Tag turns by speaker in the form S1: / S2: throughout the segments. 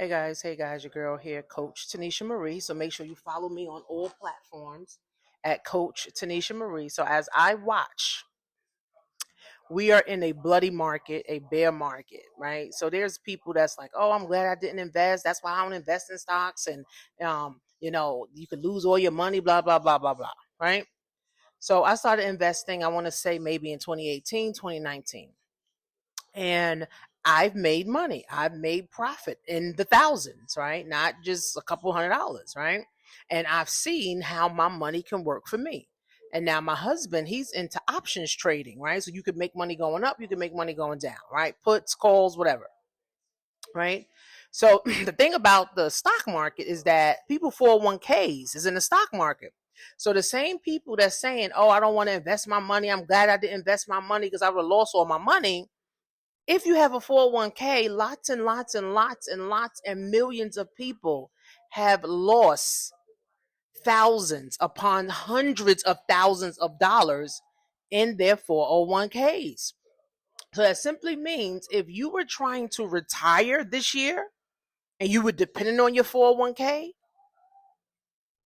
S1: Hey guys, your girl here, Coach Tanisha Marie. So make sure you follow me on all platforms at Coach Tanisha Marie. So as I watch, we are in a bloody market, a bear market, right? So there's people that's like, oh, I'm glad I didn't invest. That's why I don't invest in stocks. And, you could lose all your money, blah, blah, blah, blah, blah, right? So I started investing, I want to say maybe in 2018, 2019. And I've made money. I've made profit in the thousands, right? Not just a couple $100s, right? And I've seen how my money can work for me. And now my husband, he's into options trading, right? So you could make money going up, you can make money going down, right? Puts, calls, whatever, right? So the thing about the stock market is that people 401ks is in the stock market. So the same people that's saying, oh, I don't want to invest my money. I'm glad I didn't invest my money because I would have lost all my money. If you have a 401k, lots and lots and lots and lots and millions of people have lost thousands upon hundreds of thousands of dollars in their 401ks. So that simply means if you were trying to retire this year and you were depending on your 401k,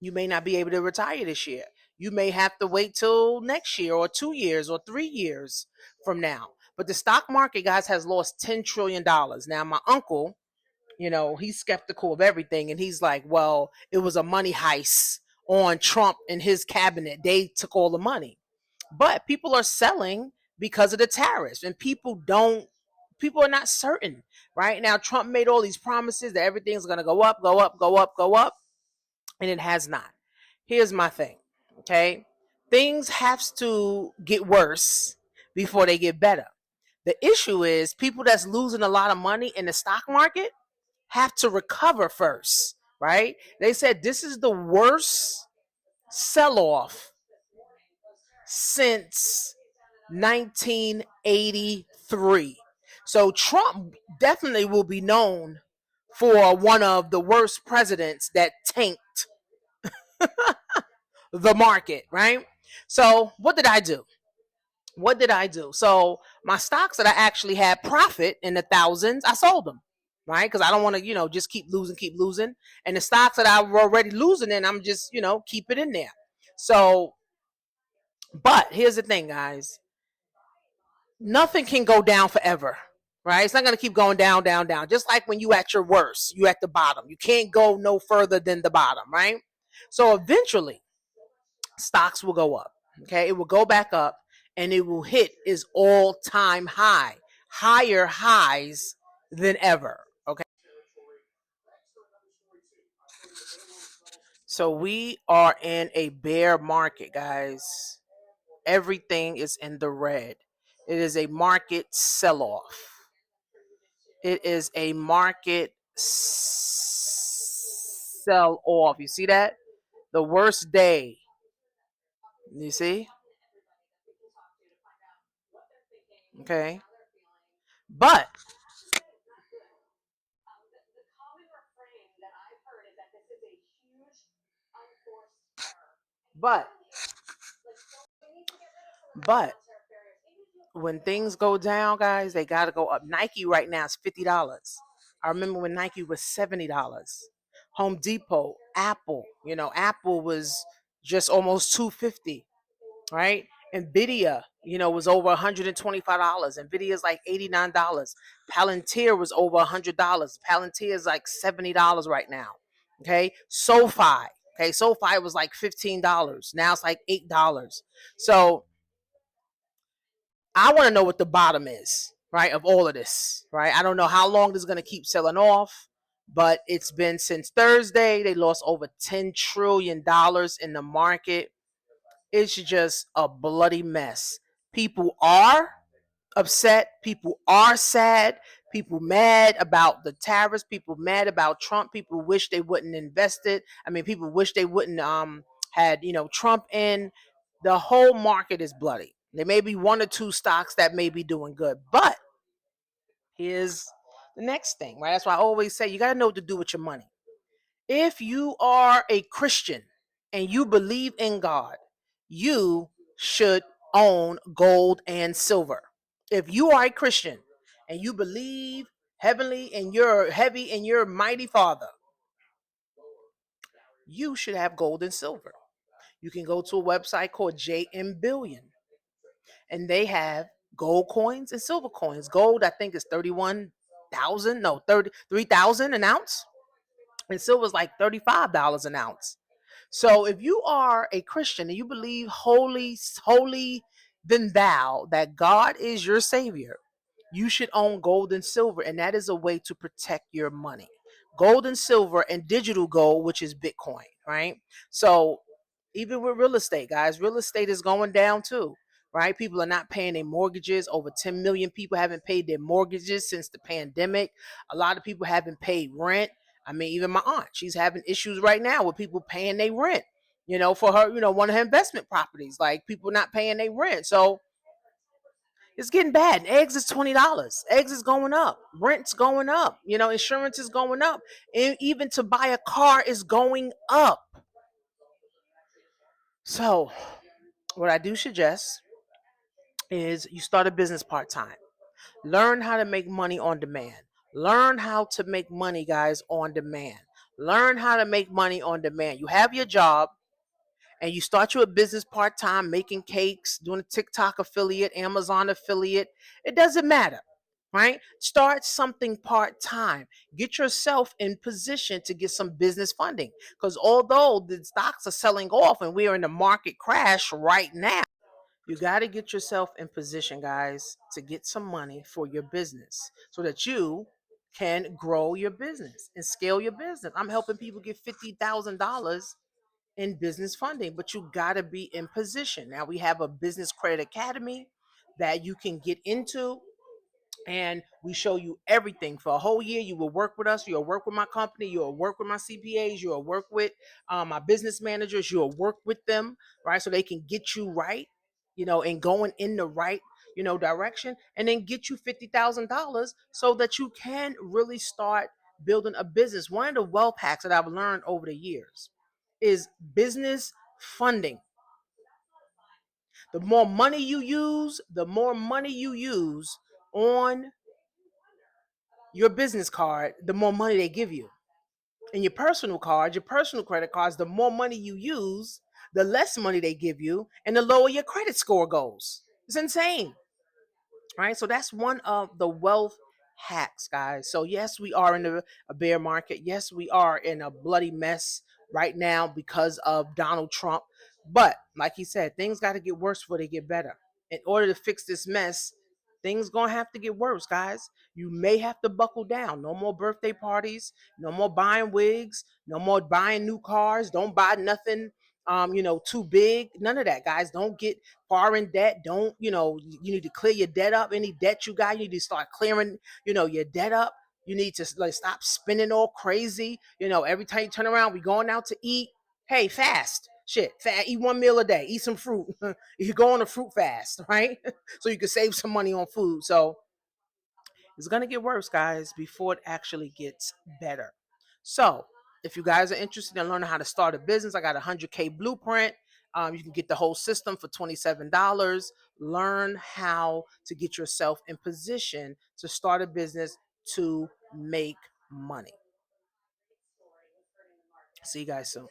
S1: you may not be able to retire this year. You may have to wait till next year or 2 years or 3 years from now. But the stock market, guys, has lost $10 trillion. Now, my uncle, he's skeptical of everything. And he's like, well, it was a money heist on Trump and his cabinet. They took all the money. But people are selling because of the tariffs. And people are not certain. Right now, Trump made all these promises that everything's going to go up, go up, go up, go up. And it has not. Here's my thing, okay? Things have to get worse before they get better. The issue is people that's losing a lot of money in the stock market have to recover first, right? They said this is the worst sell-off since 1983. So Trump definitely will be known for one of the worst presidents that tanked the market, right? So what did I do? So my stocks that I actually had profit in the thousands, I sold them, right? Because I don't want to, just keep losing. And the stocks that I were already losing in, I'm just, keep it in there. So, but here's the thing, guys. Nothing can go down forever, right? It's not going to keep going down, down, down. Just like when you at your worst, you at the bottom. You can't go no further than the bottom, right? So eventually, stocks will go up. Okay, it will go back up and it will hit its all-time high, higher highs than ever. Okay. So we are in a bear market, guys. Everything is in the red. It is a market sell-off. It is a market sell-off. You see that? The worst day. You see? Okay. But but but when things go down, guys, they gotta go up. Nike right now is $50. I remember when Nike was $70. Home Depot, Apple, Apple was just almost $250, right? Nvidia, was over $125. Nvidia is like $89. Palantir was over $100. Palantir is like $70 right now. Okay, SoFi. Okay, SoFi was like $15. Now it's like $8. So I want to know what the bottom is, right, of all of this, right? I don't know how long this is going to keep selling off, but it's been since Thursday. They lost over $10 trillion in the market. It's just a bloody mess. People are upset. People are sad. People mad about the tariffs. People mad about Trump. People wish they wouldn't invested. I mean, people wish they wouldn't had Trump in. The whole market is bloody. There may be one or two stocks that may be doing good, but here's the next thing, right? That's why I always say you got to know what to do with your money. If you are a Christian and you believe in God, you should own gold and silver. If you are a Christian and you believe heavenly and you're heavy and you're mighty Father, you should have gold and silver. You can go to a website called JM Billion, and they have gold coins and silver coins. Gold, I think, is 31,000, no, 33,000 an ounce, and silver is like $35 an ounce. So if you are a Christian and you believe holy than thou, that God is your savior, you should own gold and silver, and that is a way to protect your money. Gold and silver and digital gold, which is Bitcoin, right? So even with real estate, guys, real estate is going down too, right? People are not paying their mortgages. Over 10 million people haven't paid their mortgages since the pandemic. A lot of people haven't paid rent. I mean, even my aunt, she's having issues right now with people paying their rent, for her, one of her investment properties, like people not paying their rent. So it's getting bad. And eggs is $20. Eggs is going up. Rent's going up. Insurance is going up. And even to buy a car is going up. So what I do suggest is you start a business part-time. Learn how to make money on demand. Learn how to make money, guys, on demand. Learn how to make money on demand. You have your job and you start your business part-time, making cakes, doing a TikTok affiliate, Amazon affiliate. It doesn't matter, right? Start something part-time. Get yourself in position to get some business funding. Because although the stocks are selling off and we are in the market crash right now, you got to get yourself in position, guys, to get some money for your business so that you can grow your business and scale your business. I'm helping people get $50,000 in business funding, but you got to be in position. Now we have a business credit academy that you can get into, and we show you everything for a whole year. You will work with us. You'll work with my company. You'll work with my CPAs. You'll work with my business managers. You'll work with them, right? So they can get you right, and going in the right, direction, and then get you $50,000 so that you can really start building a business. One of the wealth hacks that I've learned over the years is business funding. The more money you use, on your business card, the more money they give you. And your personal card, your personal credit cards, the more money you use, the less money they give you, and the lower your credit score goes. It's insane, right? So that's one of the wealth hacks, guys. So yes, we are in a bear market. Yes, we are in a bloody mess right now because of Donald Trump. But like he said, things got to get worse before they get better. In order to fix this mess, things gonna have to get worse, guys. You may have to buckle down. No more birthday parties. No more buying wigs. No more buying new cars. Don't buy nothing too big. None of that, guys. Don't get foreign debt. Don't, you need to clear your debt up. Any debt you got, you need to start clearing, your debt up. You need to stop spending all crazy. Every time you turn around, we going out to eat. Hey, fast. Shit, eat one meal a day. Eat some fruit. You go on a fruit fast, right? So you can save some money on food. So it's going to get worse, guys, before it actually gets better. So if you guys are interested in learning how to start a business, I got a 100K blueprint. You can get the whole system for $27. Learn how to get yourself in position to start a business to make money. See you guys soon.